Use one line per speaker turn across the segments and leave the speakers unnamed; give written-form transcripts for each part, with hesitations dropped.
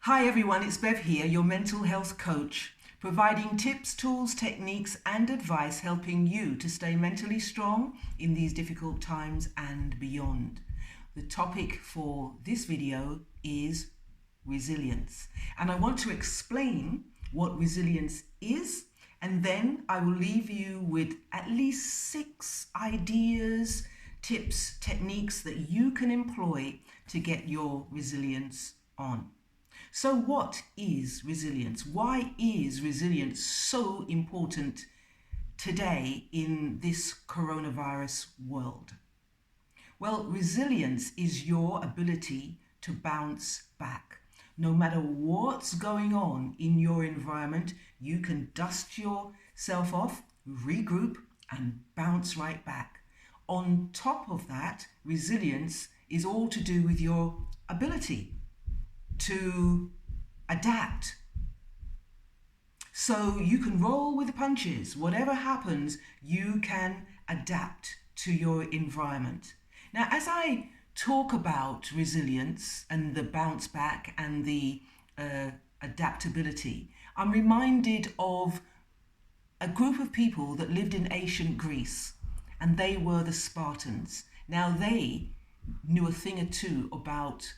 Hi everyone, it's Bev here, your mental health coach, providing tips, tools, techniques and advice helping you to stay mentally strong in these difficult times and beyond. The topic for this video is resilience, and I want to explain what resilience is, and then I will leave you with at least 6 ideas, tips, techniques that you can employ to get your resilience on. So what is resilience? Why is resilience so important today in this coronavirus world? Well, resilience is your ability to bounce back. No matter what's going on in your environment, you can dust yourself off, regroup, and bounce right back. On top of that, resilience is all to do with your ability to adapt. So you can roll with the punches. Whatever happens, you can adapt to your environment. Now, as I talk about resilience and the bounce back and the adaptability, I'm reminded of a group of people that lived in ancient Greece, and they were the Spartans. Now, they knew a thing or two about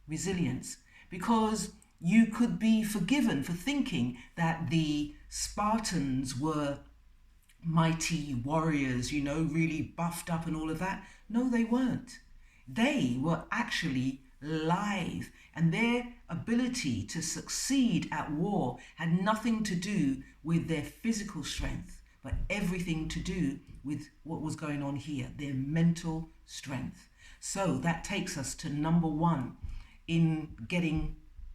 resilience, because you could be forgiven for thinking that the Spartans were mighty warriors, really buffed up and all of that. No, they weren't. They were actually live, and their ability to succeed at war had nothing to do with their physical strength, but everything to do with what was going on here, their mental strength. So that takes us to number 1 in getting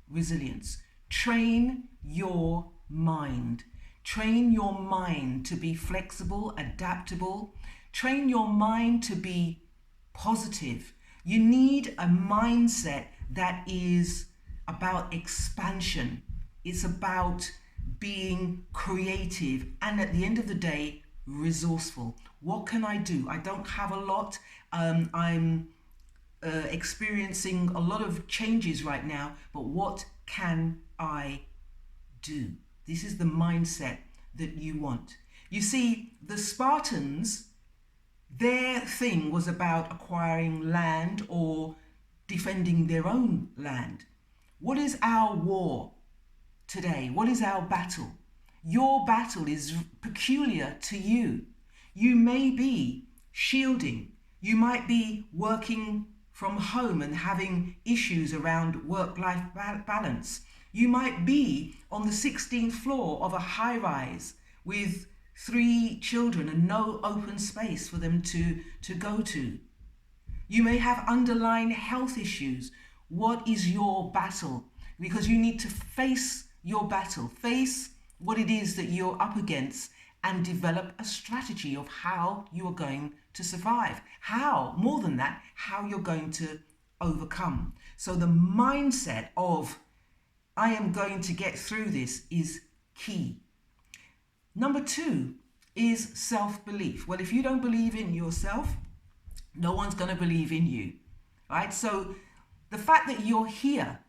resilience. Train your mind. Train your mind to be flexible, adaptable. Train your mind to be positive. You need a mindset that is about expansion. It's about being creative and, at the end of the day, resourceful. What can I do? I don't have a lot. I'm experiencing a lot of changes right now, but what can I do? This is the mindset that you want. You see, the Spartans, their thing was about acquiring land or defending their own land. What is our war today? What is our battle? Your battle is peculiar to you. You may be shielding. You might be working from home and having issues around work-life balance. You might be on the 16th floor of a high-rise with 3 children and no open space for them to go to. You may have underlying health issues. What is your battle? Because you need to face your battle, face what it is that you're up against, and develop a strategy of how you are going to survive. How, more than that, how you're going to overcome. So the mindset of, I am going to get through this, is key. Number 2 is self-belief. Well, if you don't believe in yourself, no one's going to believe in you, right? So the fact that you're here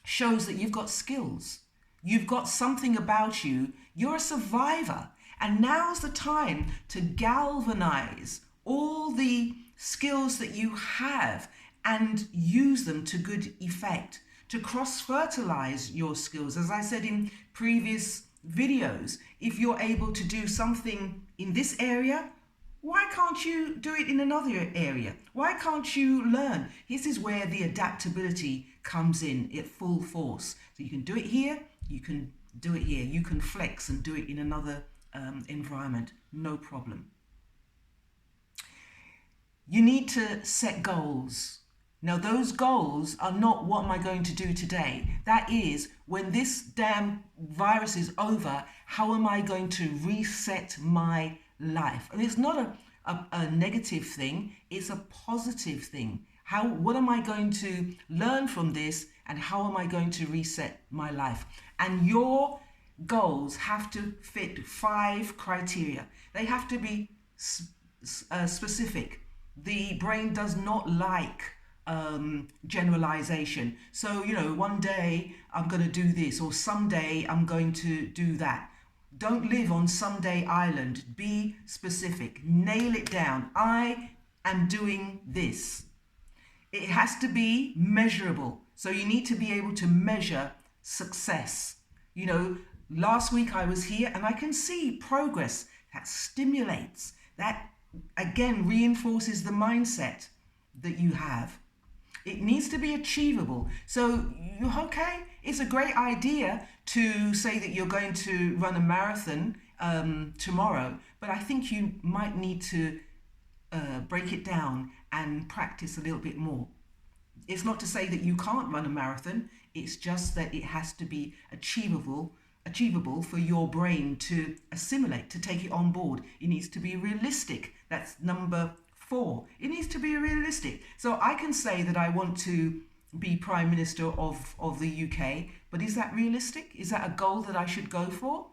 shows that you've got skills. You've got something about you. You're a survivor. And now's the time to galvanize all the skills that you have and use them to good effect, to cross-fertilize your skills. As I said in previous videos, if you're able to do something in this area, why can't you do it in another area? Why can't you learn? This is where the adaptability comes in at full force. So you can do it here, you can do it here, you can flex and do it in another environment, no problem. You need to set goals. Now, those goals are not what am I going to do today. That is, when this damn virus is over, how am I going to reset my life? And it's not a negative thing, it's a positive thing. What am I going to learn from this, and how am I going to reset my life? And your goals have to fit 5 criteria. They have to be specific. The brain does not like generalization. So, one day I'm going to do this, or someday I'm going to do that. Don't live on someday island. Be specific. Nail it down. I am doing this. It has to be measurable. So you need to be able to measure success. Last week I was here and I can see progress that stimulates, that again reinforces the mindset that you have. It needs to be achievable. So, okay, it's a great idea to say that you're going to run a marathon tomorrow, but I think you might need to break it down and practice a little bit more. It's not to say that you can't run a marathon, it's just that it has to be achievable for your brain to assimilate, to take it on board. It needs to be realistic. That's number 4. It needs to be realistic. So I can say that I want to be Prime Minister of the UK, but is that realistic? Is that a goal that I should go for?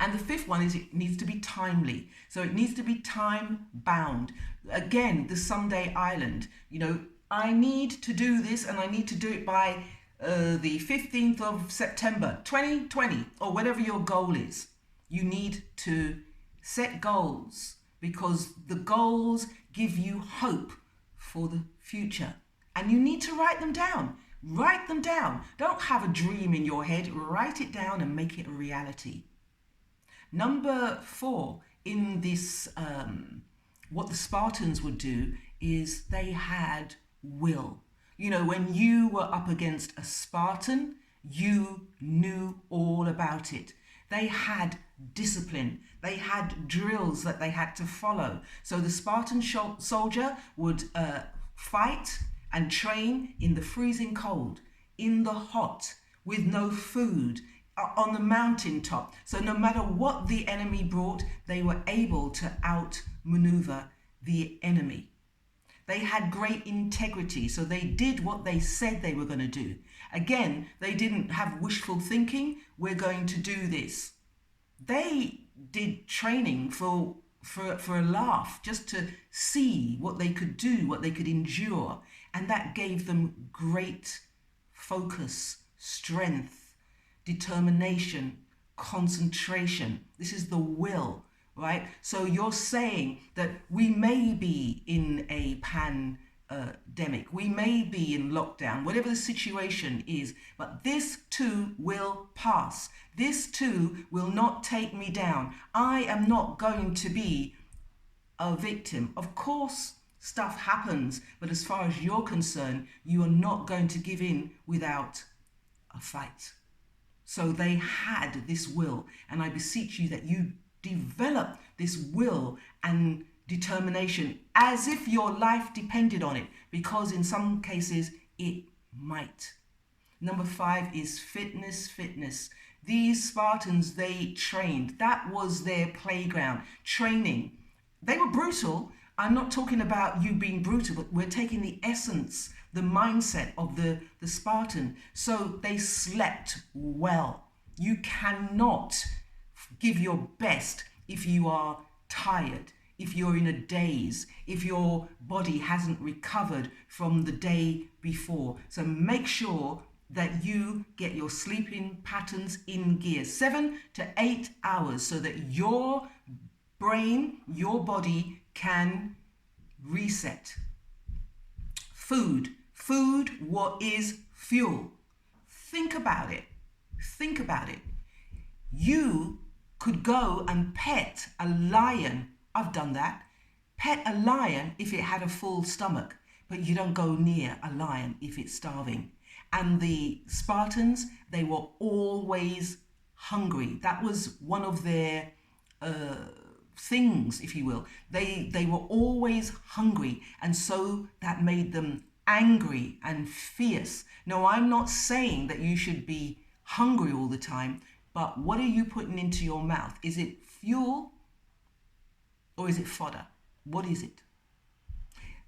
And the 5th one is it needs to be timely. So it needs to be time bound. Again, the someday island. I need to do this and I need to do it by the 15th of September 2020, or whatever your goal is. You need to set goals because the goals give you hope for the future. And you need to write them down. Write them down. Don't have a dream in your head. Write it down and make it a reality. Number 4 in this, what the Spartans would do is they had will. When you were up against a Spartan, you knew all about it. They had discipline. They had drills that they had to follow. So the Spartan soldier would fight and train in the freezing cold, in the hot, with no food, on the mountaintop. So no matter what the enemy brought, they were able to outmaneuver the enemy. They had great integrity, so they did what they said they were going to do. Again, they didn't have wishful thinking, we're going to do this. They did training for a laugh, just to see what they could do, what they could endure. And that gave them great focus, strength, determination, concentration. This is the will, right? So you're saying that we may be in a pandemic, we may be in lockdown, whatever the situation is, but this too will pass. This too will not take me down. I am not going to be a victim. Of course, stuff happens, but as far as you're concerned, you are not going to give in without a fight. So they had this will, and I beseech you that you develop this will and determination as if your life depended on it, because in some cases it might. Number 5 is fitness. These Spartans, they trained. That was their playground, training. They were brutal. I'm not talking about you being brutal, but we're taking the essence, the mindset of the Spartan. So they slept well. You cannot give your best if you are tired, if you're in a daze, if your body hasn't recovered from the day before. So make sure that you get your sleeping patterns in gear, 7 to 8 hours, so that your brain, your body can reset. Food, what is fuel? Think about it. You could go and pet a lion. I've done that. Pet a lion if it had a full stomach, but you don't go near a lion if it's starving. And the Spartans, they were always hungry. That was one of their things, if you will. They were always hungry, and so that made them angry and fierce. No, I'm not saying that you should be hungry all the time, but what are you putting into your mouth? Is it fuel or is it fodder? What is it?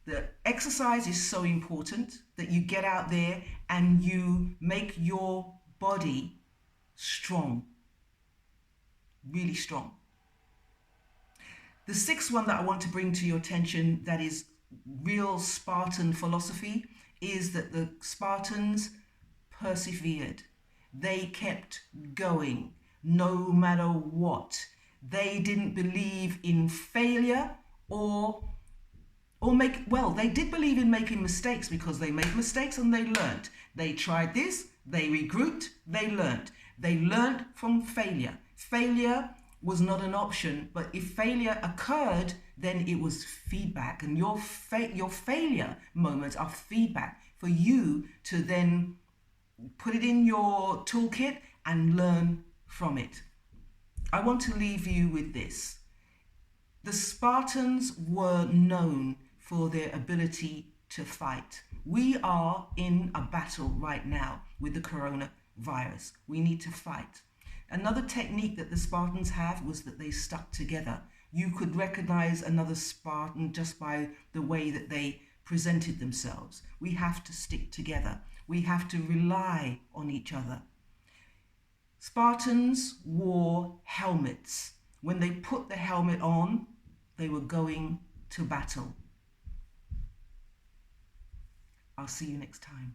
The exercise is so important that you get out there and you make your body strong, really strong. The 6th one that I want to bring to your attention that is real Spartan philosophy is that the Spartans persevered. They kept going no matter what. They didn't believe in failure or they did believe in making mistakes, because they made mistakes and they learned. They tried this, they regrouped, they learned. They learned from failure. Failure was not an option, but if failure occurred, then it was feedback, and your failure moments are feedback for you to then put it in your toolkit and learn from it. I want to leave you with this. The Spartans were known for their ability to fight. We are in a battle right now with the coronavirus. We need to fight. Another technique that the Spartans have was that they stuck together. You could recognize another Spartan just by the way that they presented themselves. We have to stick together. We have to rely on each other. Spartans wore helmets. When they put the helmet on, they were going to battle. I'll see you next time.